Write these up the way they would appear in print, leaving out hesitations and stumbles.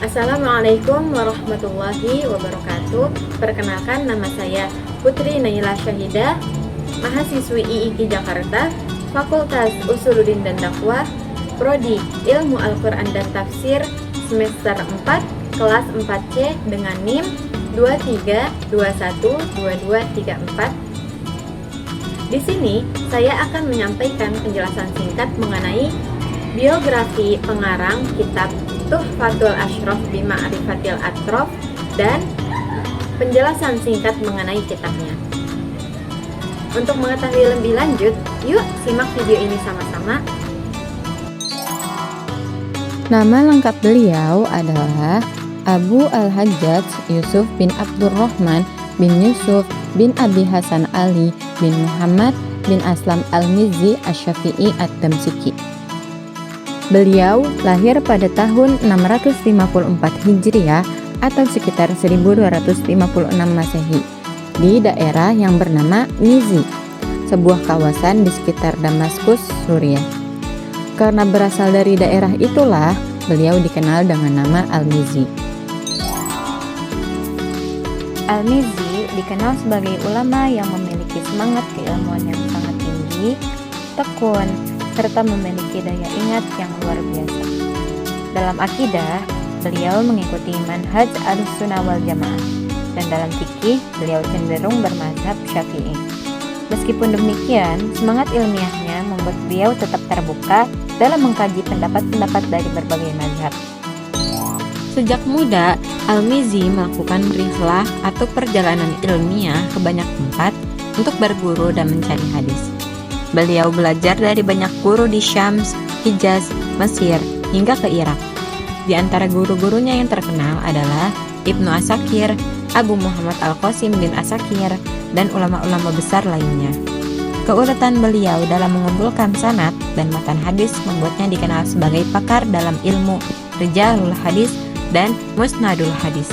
Assalamualaikum warahmatullahi wabarakatuh. Perkenalkan, nama saya Putri Naila Syahidah, mahasiswi IIKI Jakarta, Fakultas Usuluddin dan Dakwah, Prodi Ilmu Al-Quran dan Tafsir, semester 4, kelas 4C dengan NIM 23212234. Di sini saya akan menyampaikan penjelasan singkat mengenai biografi pengarang kitab Tuhfatul Ashraf Bima'rifatil Atrof dan penjelasan singkat mengenai kitabnya. Untuk mengetahui lebih lanjut, yuk simak video ini sama-sama. Nama lengkap beliau adalah Abu Al-Hajjaj Yusuf bin Abdurrahman bin Yusuf bin Abi Hasan Ali bin Muhammad bin Aslam Al-Mizzi Asy-Syafi'i Ad-Damsyiki. Beliau lahir pada tahun 654 Hijriah atau sekitar 1256 Masehi di daerah yang bernama Mizzi, sebuah kawasan di sekitar Damaskus, Suriah. Karena berasal dari daerah itulah beliau dikenal dengan nama Al-Mizzi. Al-Mizzi dikenal sebagai ulama yang memiliki semangat keilmuan yang sangat tinggi, tekun, serta memiliki daya ingat yang luar biasa. Dalam akidah, beliau mengikuti manhaj Ahlussunnah wal Jamaah, dan dalam fikih, beliau cenderung bermazhab Syafi'i. Meskipun demikian, semangat ilmiahnya membuat beliau tetap terbuka dalam mengkaji pendapat-pendapat dari berbagai mazhab. Sejak muda, Al-Mizzi melakukan rihlah atau perjalanan ilmiah ke banyak tempat untuk berguru dan mencari hadis. Beliau belajar dari banyak guru di Syam, Hijaz, Mesir, hingga ke Irak. Di antara guru-gurunya yang terkenal adalah Ibnu Asakir, Abu Muhammad Al-Qasim bin Asakir, dan ulama-ulama besar lainnya. Keuletan beliau dalam mengumpulkan sanad dan matan hadis membuatnya dikenal sebagai pakar dalam ilmu Rijalul Hadis dan Musnadul Hadis.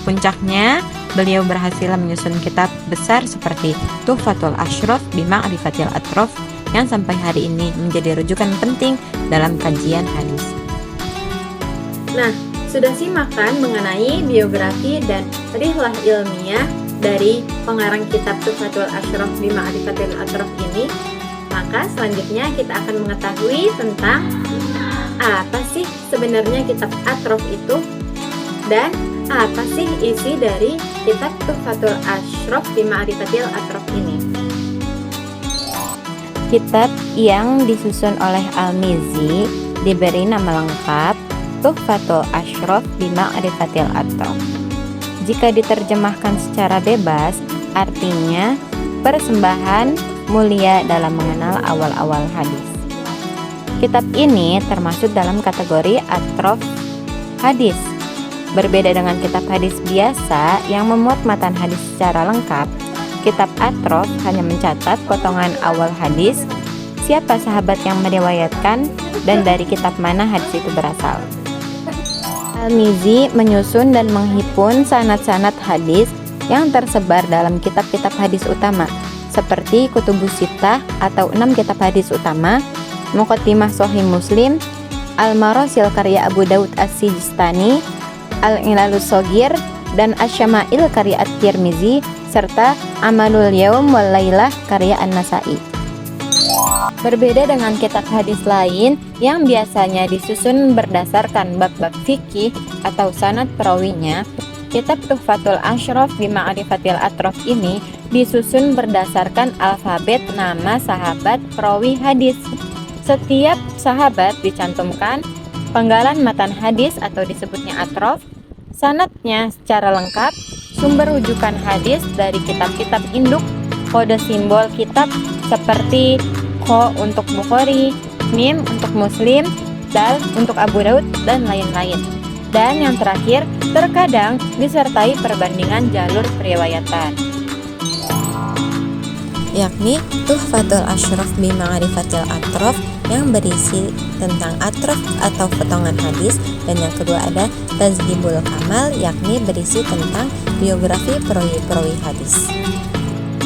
Puncaknya, beliau berhasil menyusun kitab besar seperti Tuhfatul Ashraf Bima'rifatil Atrof yang sampai hari ini menjadi rujukan penting dalam kajian hadis. Nah, sudah simakan mengenai biografi dan rihlah ilmiah dari pengarang kitab Tuhfatul Ashraf Bima'rifatil Atrof ini. Maka selanjutnya kita akan mengetahui tentang apa sih sebenarnya kitab Atrof itu dan apa sih isi dari kitab Tuhfatul Ashraf Bima'rifatil Atrof ini. Kitab yang disusun oleh Al-Mizzi diberi nama lengkap Tuhfatul Ashraf Bima'rifatil Atrof. Jika diterjemahkan secara bebas, artinya persembahan mulia dalam mengenal awal-awal hadis. Kitab ini termasuk dalam kategori Atrof hadis. Berbeda dengan kitab hadis biasa yang memuat matan hadis secara lengkap, kitab Atrof hanya mencatat potongan awal hadis, siapa sahabat yang meriwayatkan, dan dari kitab mana hadis itu berasal. Al-Mizzi menyusun dan menghimpun sanad-sanad hadis yang tersebar dalam kitab-kitab hadis utama, seperti Kutubus Sittah atau 6 kitab hadis utama, Muqaddimah Shahih Muslim, Al-Marasil karya Abu Daud As-Sijistani, Al-Ilalus Shogir, dan Asy-Syama'il karya At-Tirmizi, serta Amalul Yaum wal Lailah karya An-Nasa'i. Berbeda dengan kitab hadis lain yang biasanya disusun berdasarkan bab-bab fikih atau sanad perawinya, kitab Tuhfatul Ashraf Bima'rifatil Atrof ini disusun berdasarkan alfabet nama sahabat perawi hadis. Setiap sahabat dicantumkan penggalan matan hadis atau disebutnya atrof, sanadnya secara lengkap, sumber rujukan hadis dari kitab-kitab induk, kode simbol kitab seperti Kho untuk Bukhari, Mim untuk Muslim, Dal untuk Abu Daud, dan lain-lain. Dan yang terakhir, terkadang disertai perbandingan jalur periwayatan, yakni Tuhfatul Ashraf Bima'rifatil Atrof yang berisi tentang atrof atau potongan hadis, dan yang kedua ada Tazhibul Kamal yakni berisi tentang biografi perawi-perawi hadis.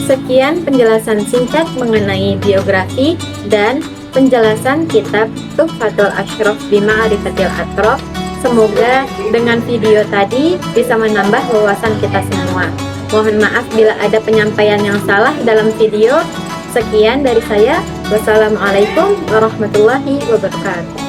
Sekian penjelasan singkat mengenai biografi dan penjelasan kitab Tuhfatul Ashraf Bima'rifatil Atrof. Semoga dengan video tadi bisa menambah wawasan kita semua. Mohon maaf bila ada penyampaian yang salah dalam video. Sekian dari saya. Wassalamualaikum warahmatullahi wabarakatuh.